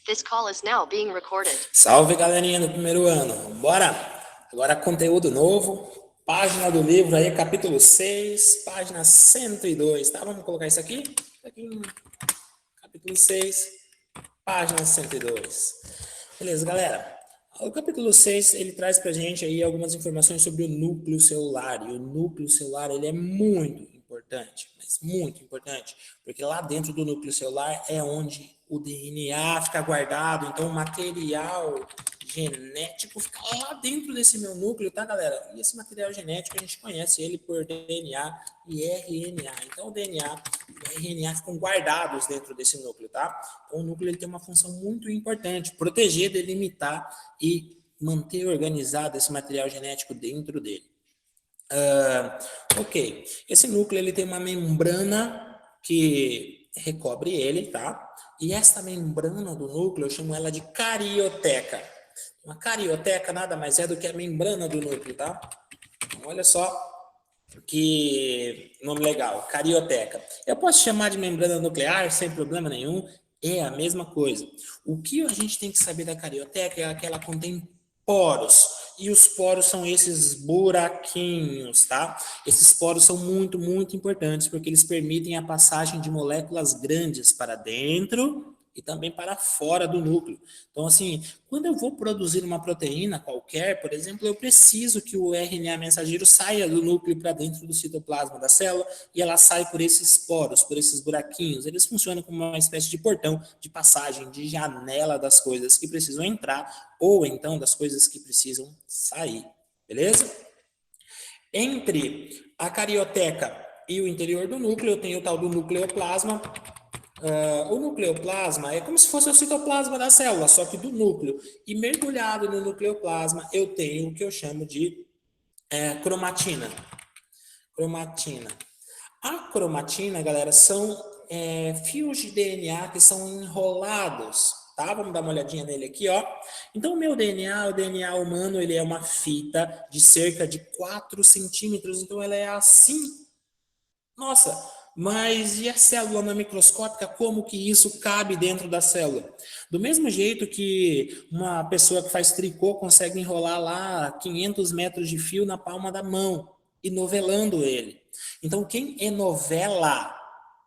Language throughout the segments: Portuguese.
This call is now being recorded. Salve, galerinha do primeiro ano. Bora! Agora conteúdo novo. Página do livro aí, capítulo 6, página 102, tá? Vamos colocar isso aqui? Capítulo 6, página 102. Beleza, galera? O capítulo 6, ele traz pra gente aí algumas informações sobre o núcleo celular. E o núcleo celular, ele é muito importante, mas muito importante, porque lá dentro do núcleo celular é onde o DNA fica guardado, então o material genético fica lá dentro desse meu núcleo, tá, galera? E esse material genético a gente conhece ele por DNA e RNA. Então o DNA e o RNA ficam guardados dentro desse núcleo, tá? Então o núcleo ele tem uma função muito importante, proteger, delimitar e manter organizado esse material genético dentro dele. Ok, esse núcleo ele tem uma membrana que recobre ele, tá? E essa membrana do núcleo eu chamo ela de carioteca. Uma carioteca nada mais é do que a membrana do núcleo, tá? Então, olha só que nome legal, carioteca. Eu posso chamar de membrana nuclear sem problema nenhum, é a mesma coisa. O que a gente tem que saber da carioteca é que ela contém poros, e os poros são esses buraquinhos, tá? Esses poros são muito, muito importantes, porque eles permitem a passagem de moléculas grandes para dentro e também para fora do núcleo. Então, assim, quando eu vou produzir uma proteína qualquer, por exemplo, eu preciso que o RNA mensageiro saia do núcleo para dentro do citoplasma da célula e ela sai por esses poros, por esses buraquinhos. Eles funcionam como uma espécie de portão de passagem, de janela das coisas que precisam entrar ou então das coisas que precisam sair. Beleza? Entre a carioteca e o interior do núcleo, eu tenho o tal do nucleoplasma. O nucleoplasma é como se fosse o citoplasma da célula, só que do núcleo. E mergulhado no nucleoplasma, eu tenho o que eu chamo de cromatina. Cromatina. A cromatina, galera, são fios de DNA que são enrolados, tá? Vamos dar uma olhadinha nele aqui, ó. Então, o meu DNA, o DNA humano, ele é uma fita de cerca de 4 centímetros, então ela é assim. Nossa, mas e a célula na microscópica, como que isso cabe dentro da célula? Do mesmo jeito que uma pessoa que faz tricô consegue enrolar lá 500 metros de fio na palma da mão e novelando ele. Então, quem enovela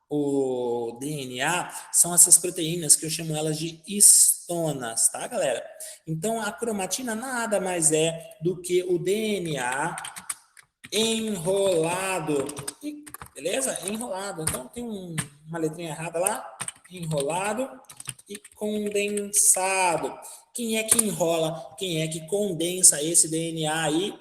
o DNA são essas proteínas que eu chamo elas de histonas, tá, galera? Então, a cromatina nada mais é do que o DNA enrolado. Beleza? Enrolado. Então tem uma letrinha errada lá. Enrolado e condensado. Quem é que enrola? Quem é que condensa esse DNA aí?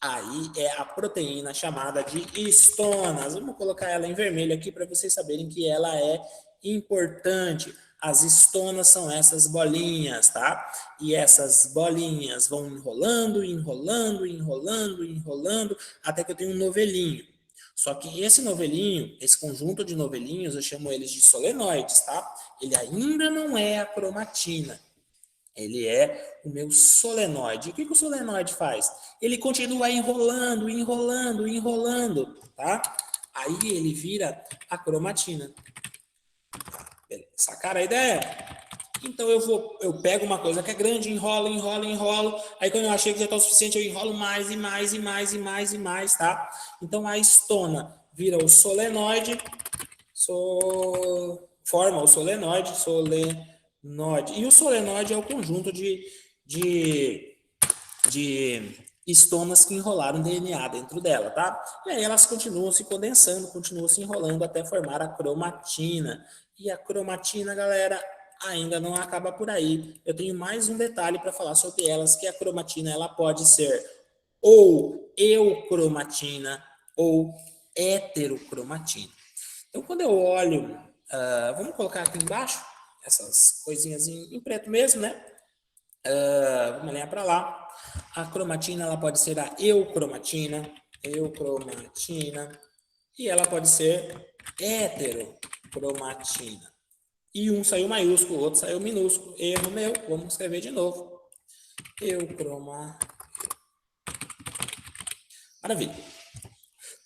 Aí é a proteína chamada de histonas. Vamos colocar ela em vermelho aqui para vocês saberem que ela é importante. As histonas são essas bolinhas, tá? E essas bolinhas vão enrolando, enrolando, enrolando, enrolando, até que eu tenho um novelinho. Só que esse novelinho, esse conjunto de novelinhos, eu chamo eles de solenoides, tá? Ele ainda não é a cromatina. Ele é o meu solenoide. E o que o solenoide faz? Ele continua enrolando, enrolando, enrolando, tá? Aí ele vira a cromatina. Sacaram a ideia? Então eu pego uma coisa que é grande, enrolo, enrolo, enrolo. Aí quando eu achei que já está o suficiente, eu enrolo mais e mais e mais e mais e mais, tá? Então a histona vira o solenoide, forma o solenoide, e o solenoide é o conjunto de histonas que enrolaram DNA dentro dela, tá? E aí elas continuam se condensando, continuam se enrolando até formar a cromatina. E a cromatina, galera, ainda não acaba por aí. Eu tenho mais um detalhe para falar sobre elas, que a cromatina ela pode ser ou eucromatina ou heterocromatina. Então, quando eu olho, vamos colocar aqui embaixo, essas coisinhas em preto mesmo, né? Vamos alinhar para lá. A cromatina ela pode ser a eucromatina, e ela pode ser heterocromatina. E um saiu maiúsculo, o outro saiu minúsculo. Erro meu, vamos escrever de novo. Maravilha.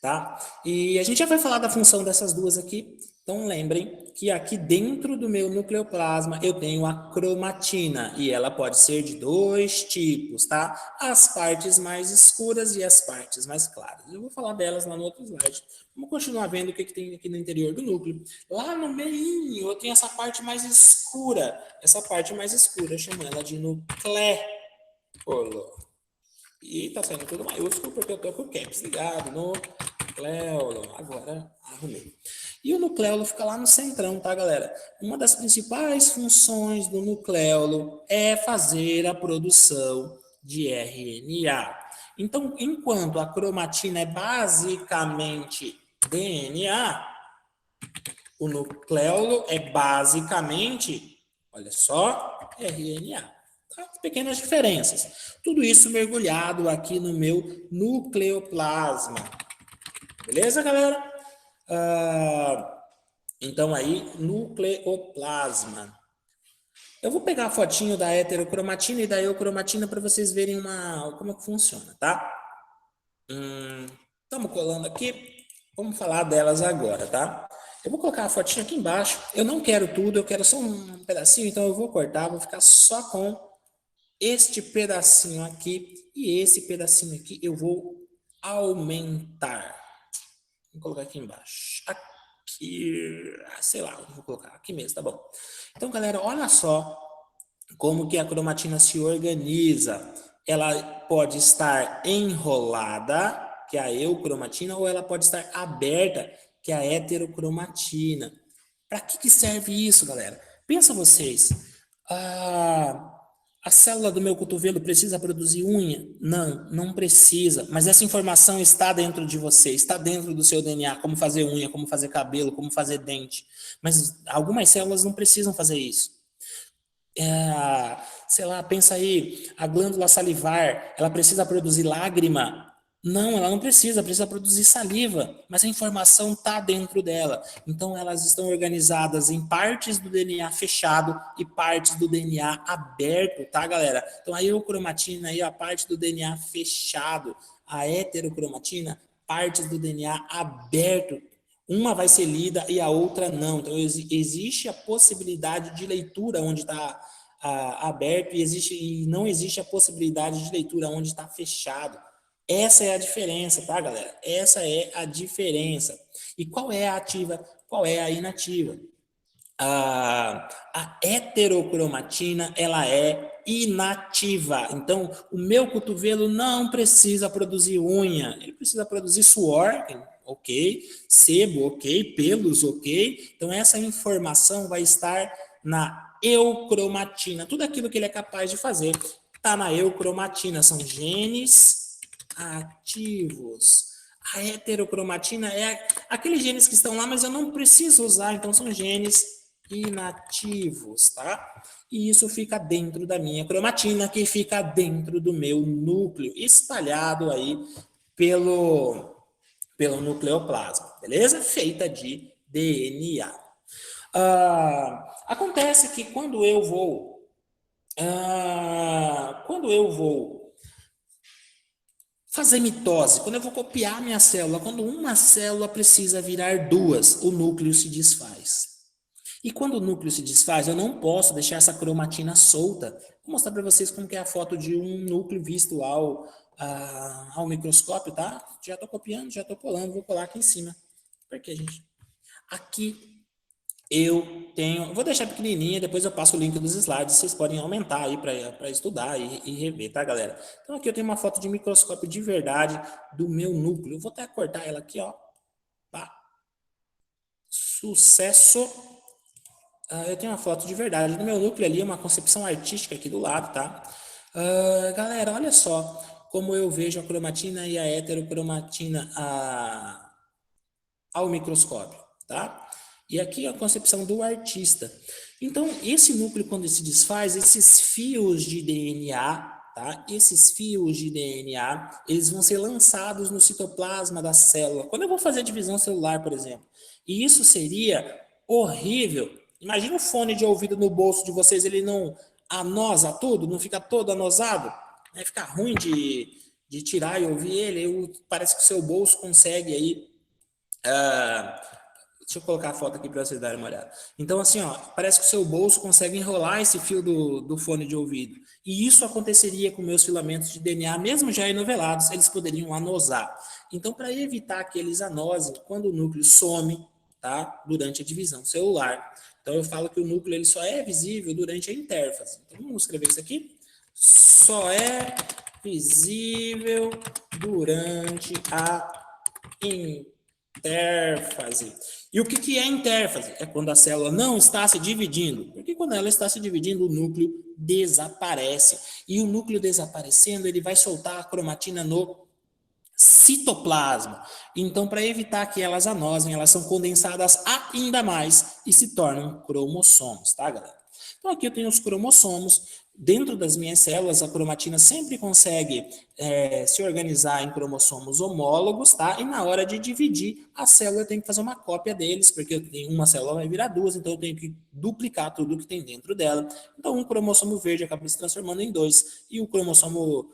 Tá? E a gente já vai falar da função dessas duas aqui, Então, lembrem que aqui dentro do meu nucleoplasma eu tenho a cromatina e ela pode ser de dois tipos, tá? As partes mais escuras e as partes mais claras. Eu vou falar delas lá no outro slide. Vamos continuar vendo o que tem aqui no interior do núcleo. Lá no meio eu tenho essa parte mais escura. Essa parte mais escura, eu chamo ela de nucléolo. E tá saindo tudo maiúsculo porque eu tô com o caps ligado no nucleolo. Agora arrumei. E o nucleolo fica lá no centrão, tá, galera? Uma das principais funções do nucleolo é fazer a produção de RNA. Então, enquanto a cromatina é basicamente DNA, o nucleolo é basicamente, olha só, RNA. Tá? Pequenas diferenças. Tudo isso mergulhado aqui no meu nucleoplasma. Beleza, galera? Então aí, nucleoplasma. Eu vou pegar a fotinho da heterocromatina e da eucromatina para vocês verem como é que funciona, tá? Estamos colando aqui. Vamos falar delas agora, tá? Eu vou colocar a fotinha aqui embaixo. Eu não quero tudo, eu quero só um pedacinho, então eu vou cortar, vou ficar só com este pedacinho aqui e esse pedacinho aqui eu vou aumentar. Vou colocar aqui embaixo. Aqui, sei lá, vou colocar aqui mesmo, tá bom. Então, galera, olha só como que a cromatina se organiza. Ela pode estar enrolada, que é a eucromatina, ou ela pode estar aberta, que é a heterocromatina. Para que serve isso, galera? Pensa vocês. A célula do meu cotovelo precisa produzir unha? Não, não precisa. Mas essa informação está dentro de você, está dentro do seu DNA, como fazer unha, como fazer cabelo, como fazer dente. Mas algumas células não precisam fazer isso. Sei lá, pensa aí, a glândula salivar, ela precisa produzir lágrima? Não, ela não precisa, precisa produzir saliva, mas a informação está dentro dela. Então, elas estão organizadas em partes do DNA fechado e partes do DNA aberto, tá, galera? Então, a eucromatina aí, a parte do DNA fechado, a heterocromatina, partes do DNA aberto. Uma vai ser lida e a outra não. Então, existe a possibilidade de leitura onde está aberto e não existe a possibilidade de leitura onde está fechado. Essa é a diferença, tá, galera? Essa é a diferença. E qual é a ativa? Qual é a inativa? A heterocromatina, ela é inativa. Então, o meu cotovelo não precisa produzir unha, ele precisa produzir suor, ok, sebo, ok, pelos, ok. Então, essa informação vai estar na eucromatina. Tudo aquilo que ele é capaz de fazer está na eucromatina. São genes ativos. A heterocromatina é aqueles genes que estão lá, mas eu não preciso usar, então são genes inativos, tá? E isso fica dentro da minha cromatina, que fica dentro do meu núcleo, espalhado aí pelo nucleoplasma, beleza? Feita de DNA. Acontece que quando eu vou fazer mitose, quando eu vou copiar minha célula, quando uma célula precisa virar duas, o núcleo se desfaz. E quando o núcleo se desfaz, eu não posso deixar essa cromatina solta. Vou mostrar para vocês como que é a foto de um núcleo visto ao microscópio, tá? Já estou copiando, já estou colando, vou colar aqui em cima. Por quê, gente? Aqui eu tenho, vou deixar pequenininha, depois eu passo o link dos slides, vocês podem aumentar aí para estudar e rever, tá, galera? Então aqui eu tenho uma foto de microscópio de verdade do meu núcleo. Eu vou até cortar ela aqui, ó. Pá. Sucesso. Eu tenho uma foto de verdade do meu núcleo ali, uma concepção artística aqui do lado, tá? Galera, olha só como eu vejo a cromatina e a heterocromatina ao microscópio, tá? E aqui a concepção do artista. Então, esse núcleo, quando se desfaz, esses fios de DNA, tá? Esses fios de DNA, eles vão ser lançados no citoplasma da célula. Quando eu vou fazer a divisão celular, por exemplo. E isso seria horrível. Imagina o fone de ouvido no bolso de vocês, ele não anosa tudo, não fica todo anosado. Vai ficar ruim de tirar e ouvir ele. Parece que o seu bolso consegue aí Deixa eu colocar a foto aqui para vocês darem uma olhada. Então, assim, ó, parece que o seu bolso consegue enrolar esse fio do fone de ouvido. E isso aconteceria com meus filamentos de DNA, mesmo já enovelados, eles poderiam anosar. Então, para evitar que eles anosem, quando o núcleo some, tá? Durante a divisão celular. Então, eu falo que o núcleo ele só é visível durante a intérfase. Então, vamos escrever isso aqui. Só é visível durante a intérfase. E o que é intérfase? É quando a célula não está se dividindo. Porque quando ela está se dividindo, o núcleo desaparece. E o núcleo desaparecendo, ele vai soltar a cromatina no citoplasma. Então, para evitar que elas anosem, elas são condensadas ainda mais e se tornam cromossomos, tá, galera? Então, aqui eu tenho os cromossomos. Dentro das minhas células, a cromatina sempre consegue se organizar em cromossomos homólogos, tá? E na hora de dividir, a célula tem que fazer uma cópia deles, porque eu tenho uma célula vai virar duas, então eu tenho que duplicar tudo que tem dentro dela. Então, um cromossomo verde acaba se transformando em 2, e o cromossomo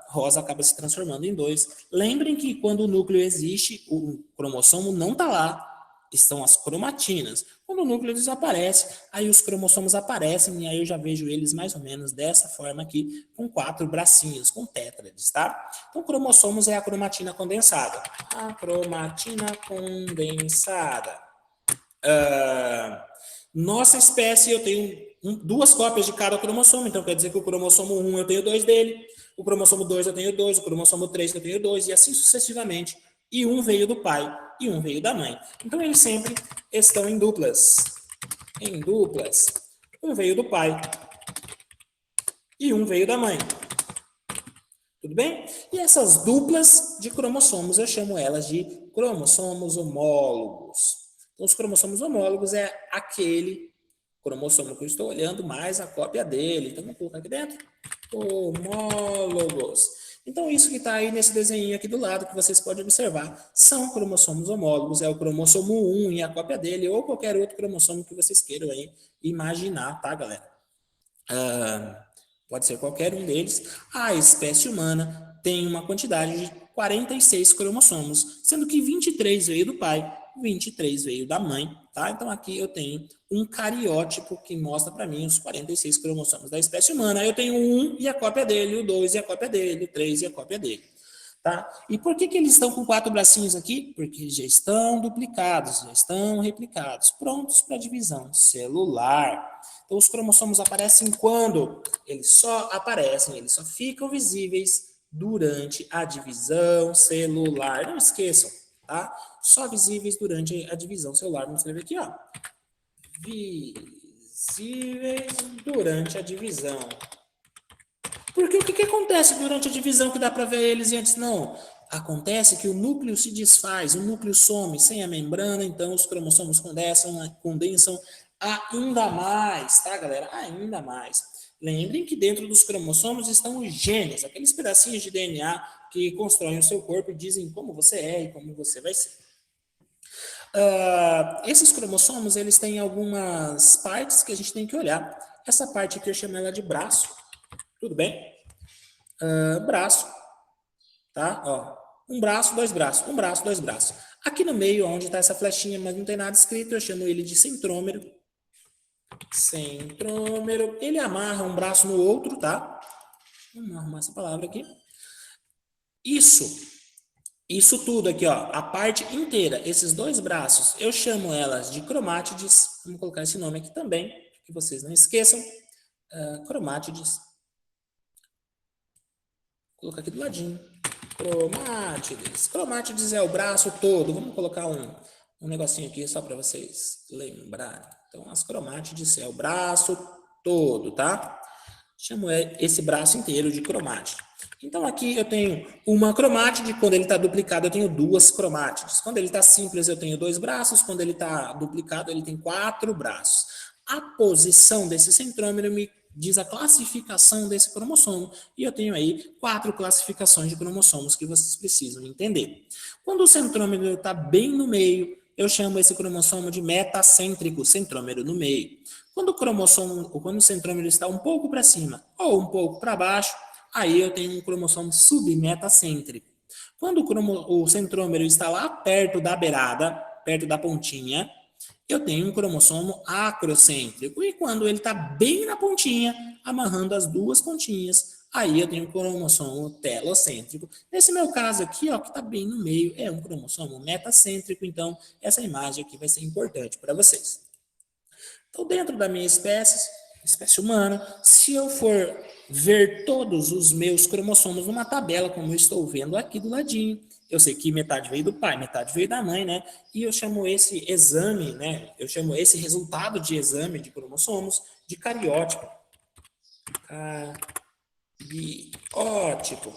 rosa acaba se transformando em 2. Lembrem que quando o núcleo existe, o cromossomo não está lá, estão as cromatinas. Quando o núcleo desaparece, aí os cromossomos aparecem, e aí eu já vejo eles mais ou menos dessa forma aqui, com 4 bracinhos, com tétrades, tá? Então, cromossomos é a cromatina condensada. A cromatina condensada. Nossa espécie, eu tenho 2 cópias de cada cromossomo, então quer dizer que o cromossomo 1 eu tenho 2 dele, o cromossomo 2 eu tenho 2, o cromossomo 3 eu tenho 2, e assim sucessivamente. E um veio do pai e um veio da mãe. Então, eles sempre estão em duplas. Em duplas. Um veio do pai e um veio da mãe. Tudo bem? E essas duplas de cromossomos, eu chamo elas de cromossomos homólogos. Então, os cromossomos homólogos é aquele cromossomo que eu estou olhando, mais a cópia dele. Então, vamos colocar aqui dentro. Homólogos. Então, isso que está aí nesse desenho aqui do lado, que vocês podem observar, são cromossomos homólogos, é o cromossomo 1 e a cópia dele, ou qualquer outro cromossomo que vocês queiram aí imaginar, tá, galera? Pode ser qualquer um deles. A espécie humana tem uma quantidade de 46 cromossomos, sendo que 23 veio do pai, 23 veio da mãe, tá? Então, aqui eu tenho um cariótipo que mostra para mim os 46 cromossomos da espécie humana. Eu tenho o 1 e a cópia dele, o 2 e a cópia dele, o 3 e a cópia dele, tá? E por que eles estão com 4 bracinhos aqui? Porque já estão duplicados, já estão replicados, prontos para divisão celular. Então, os cromossomos aparecem quando? Eles só aparecem, eles só ficam visíveis durante a divisão celular. Não esqueçam, tá? Só visíveis durante a divisão celular. Vamos escrever aqui, ó. Visíveis durante a divisão. Porque o que acontece durante a divisão que dá para ver eles e antes não? Acontece que o núcleo se desfaz, o núcleo some sem a membrana, então os cromossomos condensam ainda mais, tá, galera? Ainda mais. Lembrem que dentro dos cromossomos estão os genes, aqueles pedacinhos de DNA que constroem o seu corpo e dizem como você é e como você vai ser. Esses cromossomos, eles têm algumas partes que a gente tem que olhar. Essa parte aqui eu chamo ela de braço, tudo bem? Braço, tá? Ó, um braço, dois braços, um braço, dois braços. Aqui no meio, onde está essa flechinha, mas não tem nada escrito, eu chamo ele de centrômero. Centrômero. Ele amarra um braço no outro, tá? Vamos arrumar essa palavra aqui. Isso tudo aqui, ó, a parte inteira, esses 2 braços, eu chamo elas de cromátides. Vamos colocar esse nome aqui também, que vocês não esqueçam. Cromátides. Vou colocar aqui do ladinho. Cromátides. Cromátides é o braço todo. Vamos colocar um negocinho aqui só para vocês lembrarem. Então, as cromátides é o braço todo, tá? Chamo esse braço inteiro de cromátide. Então, aqui eu tenho uma cromátide. Quando ele está duplicado, eu tenho 2 cromátides. Quando ele está simples, eu tenho 2 braços. Quando ele está duplicado, ele tem 4 braços. A posição desse centrômero me diz a classificação desse cromossomo. E eu tenho aí 4 classificações de cromossomos que vocês precisam entender. Quando o centrômero está bem no meio, eu chamo esse cromossomo de metacêntrico, centrômero no meio. Quando o centrômero está um pouco para cima ou um pouco para baixo, aí eu tenho um cromossomo submetacêntrico. Quando o centrômero está lá perto da beirada, perto da pontinha, eu tenho um cromossomo acrocêntrico. E quando ele está bem na pontinha, amarrando as duas pontinhas, aí eu tenho um cromossomo telocêntrico. Nesse meu caso aqui, ó, que está bem no meio, é um cromossomo metacêntrico. Então, essa imagem aqui vai ser importante para vocês. Então, dentro da minha espécie humana, se eu for ver todos os meus cromossomos numa tabela, como eu estou vendo aqui do ladinho, eu sei que metade veio do pai, metade veio da mãe, né? E eu chamo esse exame, né? Eu chamo esse resultado de exame de cromossomos de cariótipo. Cariótipo.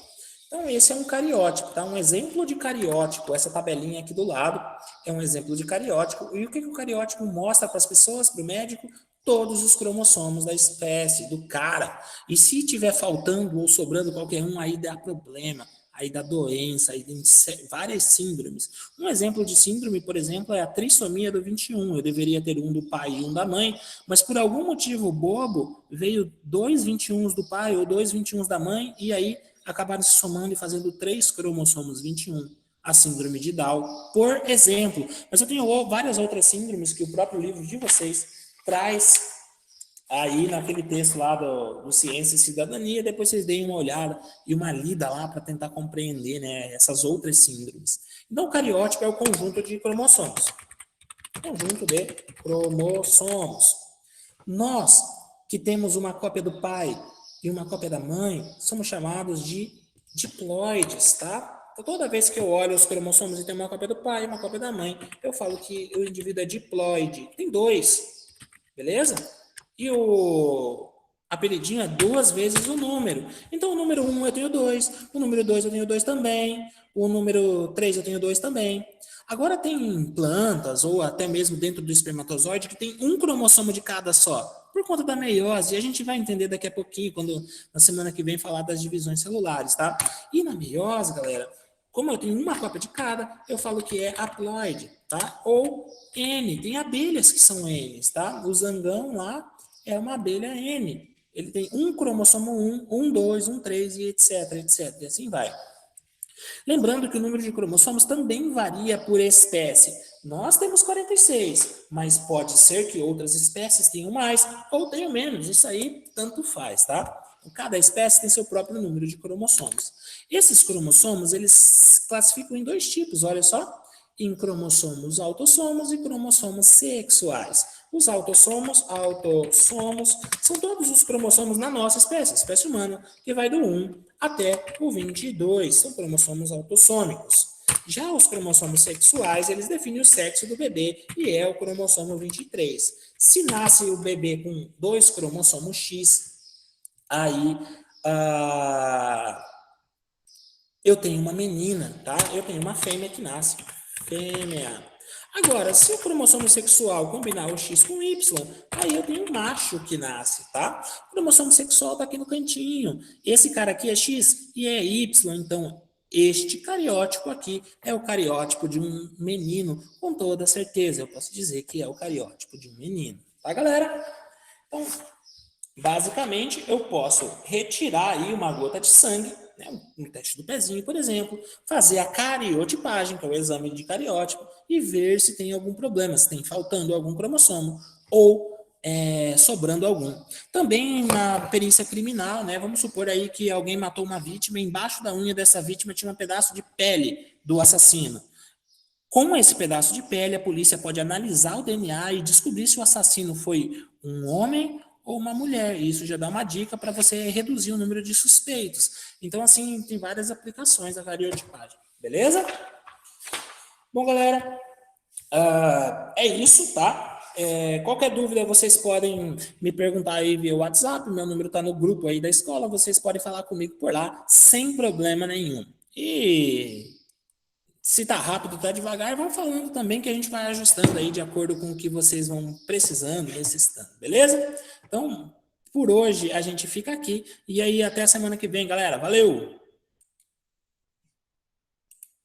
Então, esse é um cariótipo, tá? Um exemplo de cariótipo. Essa tabelinha aqui do lado é um exemplo de cariótipo. E o que o cariótipo mostra para as pessoas, para o médico? Todos os cromossomos da espécie, do cara. E se tiver faltando ou sobrando qualquer um, aí dá problema, aí dá doença, aí tem várias síndromes. Um exemplo de síndrome, por exemplo, é a trissomia do 21. Eu deveria ter um do pai e um da mãe, mas por algum motivo bobo, veio 2 21s do pai ou 2 21s da mãe, e aí acabaram se somando e fazendo 3 cromossomos 21. A síndrome de Down, por exemplo. Mas eu tenho várias outras síndromes que o próprio livro de vocês traz aí naquele texto lá do Ciência e Cidadania. Depois vocês deem uma olhada e uma lida lá para tentar compreender, né, essas outras síndromes. Então, o cariótipo é o conjunto de cromossomos. Conjunto de cromossomos. Nós, que temos uma cópia do pai e uma cópia da mãe, somos chamados de diploides, tá? Então, toda vez que eu olho os cromossomos e tem uma cópia do pai e uma cópia da mãe, eu falo que o indivíduo é diploide. Tem 2, beleza? E o apelidinho é 2 vezes o número. Então, o número 1 eu tenho 2, o número 2 eu tenho 2 também, o número 3 eu tenho 2 também. Agora tem plantas, ou até mesmo dentro do espermatozoide, que tem um cromossomo de cada só, por conta da meiose, e a gente vai entender daqui a pouquinho, quando na semana que vem falar das divisões celulares, tá? E na meiose, galera, como eu tenho uma cópia de cada, eu falo que é haploide, tá? Ou N, tem abelhas que são N's, tá? O zangão lá é uma abelha N. Ele tem um cromossomo 1, 2, 3 e etc, etc. E assim vai. Lembrando que o número de cromossomos também varia por espécie. Nós temos 46, mas pode ser que outras espécies tenham mais ou tenham menos. Isso aí tanto faz, tá? Cada espécie tem seu próprio número de cromossomos. Esses cromossomos, eles classificam em 2 tipos, olha só. Em cromossomos autossomos e cromossomos sexuais. Os autossomos são todos os cromossomos na nossa espécie humana, que vai do 1 até o 22, são cromossomos autossômicos. Já os cromossomos sexuais, eles definem o sexo do bebê e é o cromossomo 23. Se nasce o bebê com 2 cromossomos X, aí eu tenho uma menina, tá? Eu tenho uma fêmea que nasce. Fêmea. Agora, se o cromossomo sexual combinar o X com o Y, aí eu tenho um macho que nasce, tá? O cromossomo sexual tá aqui no cantinho. Esse cara aqui é X e é Y, então este cariótipo aqui é o cariótipo de um menino, com toda certeza. Eu posso dizer que é o cariótipo de um menino, tá, galera? Então, basicamente, eu posso retirar aí uma gota de sangue, né, um teste do pezinho, por exemplo, fazer a cariotipagem, que é o exame de cariótipo, e ver se tem algum problema, se tem faltando algum cromossomo ou sobrando algum. Também na perícia criminal, né, vamos supor aí que alguém matou uma vítima e embaixo da unha dessa vítima tinha um pedaço de pele do assassino. Com esse pedaço de pele, a polícia pode analisar o DNA e descobrir se o assassino foi um homem ou uma mulher. E isso já dá uma dica para você reduzir o número de suspeitos. Então, assim, tem várias aplicações da cariotipagem. Beleza? Bom, galera, é isso, tá? Qualquer dúvida, vocês podem me perguntar aí via WhatsApp. Meu número está no grupo aí da escola. Vocês podem falar comigo por lá, sem problema nenhum. E se tá rápido, tá devagar, vão falando também que a gente vai ajustando aí de acordo com o que vocês vão precisando, necessitando, beleza? Então, por hoje a gente fica aqui e aí até a semana que vem, galera. Valeu!